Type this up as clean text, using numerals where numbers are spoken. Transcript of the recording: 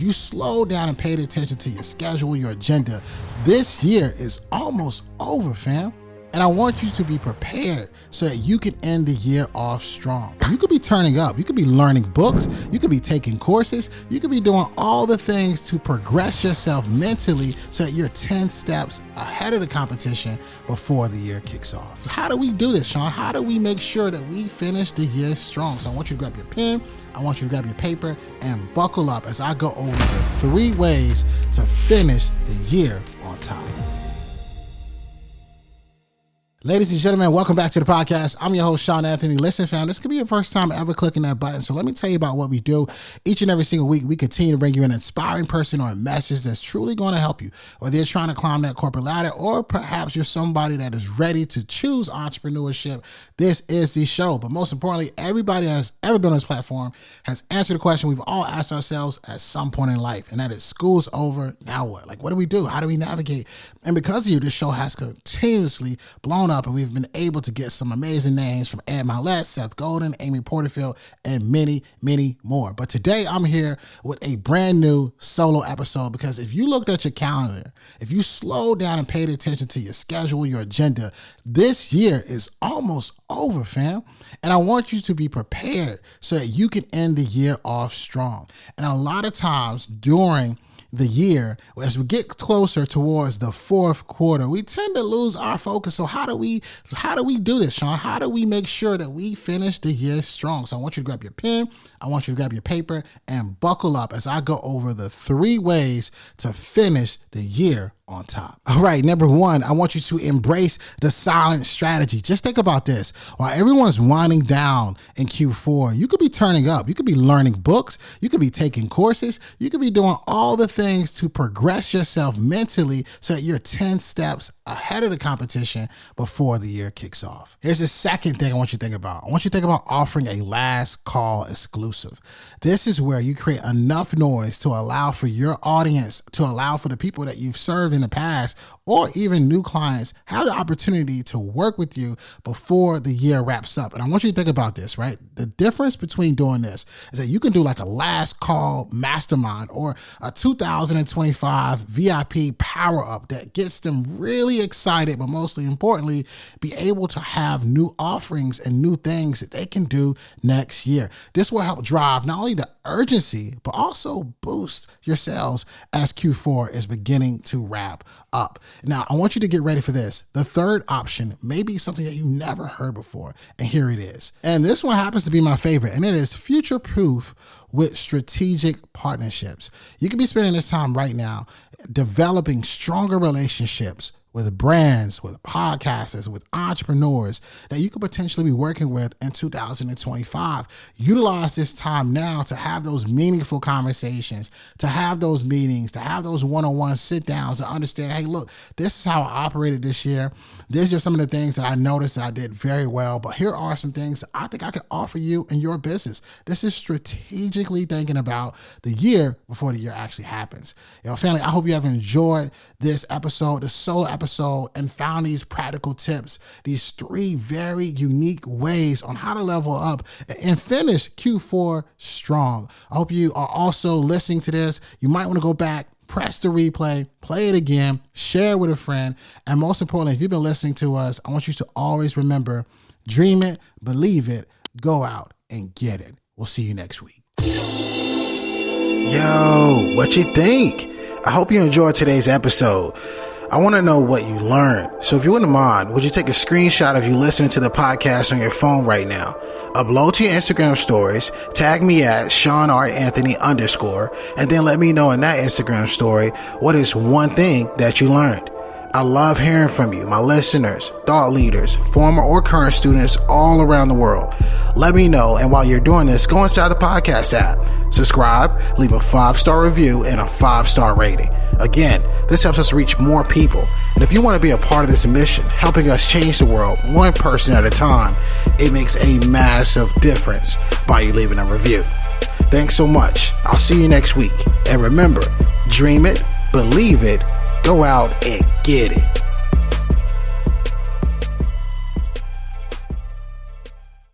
you slow down and paid attention to your schedule, your agenda, this year is almost over, fam. And I want you to be prepared so that you can end the year off strong. You could be turning up, you could be learning books, you could be taking courses, you could be doing all the things to progress yourself mentally so that you're 10 steps ahead of the competition before the year kicks off. So how do we do this, Shawn? How do we make sure that we finish the year strong? So I want you to grab your pen, I want you to grab your paper, and buckle up as I go over the 3 ways to finish the year on top. Ladies and gentlemen, welcome back to the podcast. I'm your host, Shawn Anthony. Listen, fam, this could be your first time ever clicking that button. So let me tell you about what we do. Each and every single week, we continue to bring you an inspiring person or a message that's truly going to help you. Whether you're trying to climb that corporate ladder or perhaps you're somebody that is ready to choose entrepreneurship, this is the show. But most importantly, everybody that has ever been on this platform has answered the question we've all asked ourselves at some point in life. And that is, school's over, now what? Like, what do we do? How do we navigate? And because of you, this show has continuously blown up, and we've been able to get some amazing names from Ed Mylett, Seth Godin, Amy Porterfield, and many, many more. But today I'm here with a brand new solo episode because if you looked at your calendar, if you slowed down and paid attention to your schedule, your agenda, this year is almost over, fam. And I want you to be prepared so that you can end the year off strong. And a lot of times during the year, as we get closer towards the fourth quarter, we tend to lose our focus. So how do we do this, Shawn? How do we make sure that we finish the year strong? So I want you to grab your pen, I want you to grab your paper, and buckle up as I go over the 3 ways to finish the year on top. All right, number 1, I want you to embrace the silent strategy. Just think about this. While everyone's winding down in Q4, you could be turning up, you could be learning books, you could be taking courses, you could be doing all the things to progress yourself mentally so that you're 10 steps ahead of the competition before the year kicks off. Here's the second thing I want you to think about. I want you to think about offering a last call exclusive. This is where you create enough noise to allow for your audience, to allow for the people that you've served in the past, or even new clients, have the opportunity to work with you before the year wraps up. And I want you to think about this, right? The difference between doing this is that you can do like a last call mastermind or a 2025 VIP power up that gets them really excited, but mostly importantly, be able to have new offerings and new things that they can do next year. This will help drive not only the urgency, but also boost your sales as Q4 is beginning to wrap up. Now, I want you to get ready for this. The third option may be something that you never heard before, and here it is. And this one happens to be my favorite, and it is future-proof with strategic partnerships. You could be spending this time right now developing stronger relationships with brands, with podcasters, with entrepreneurs that you could potentially be working with in 2025. Utilize this time now to have those meaningful conversations, to have those meetings, to have those one-on-one sit-downs, to understand, hey, look, this is how I operated this year. These are some of the things that I noticed that I did very well, but here are some things that I think I could offer you in your business. This is strategically thinking about the year before the year actually happens. Family, I hope you have enjoyed this episode, the solo episode, and found these practical tips, these 3 very unique ways on how to level up and finish Q4 strong. I hope you are also listening to this. You might want to go back, press the replay, play it again, share it with a friend. And most importantly, if you've been listening to us, I want you to always remember, dream it, believe it, go out and get it. We'll see you next week. Yo, what you think? I hope you enjoyed today's episode. I want to know what you learned. So if you wouldn't mind, would you take a screenshot of you listening to the podcast on your phone right now? Upload to your Instagram stories, tag me at Shawn Anthony _, and then let me know in that Instagram story what is one thing that you learned. I love hearing from you, my listeners, thought leaders, former or current students all around the world. Let me know, and while you're doing this, go inside the podcast app, subscribe, leave a 5-star review and a 5-star rating. Again, this helps us reach more people. And if you want to be a part of this mission, helping us change the world one person at a time, it makes a massive difference by you leaving a review. Thanks so much. I'll see you next week. And remember, dream it, believe it, go out and get it.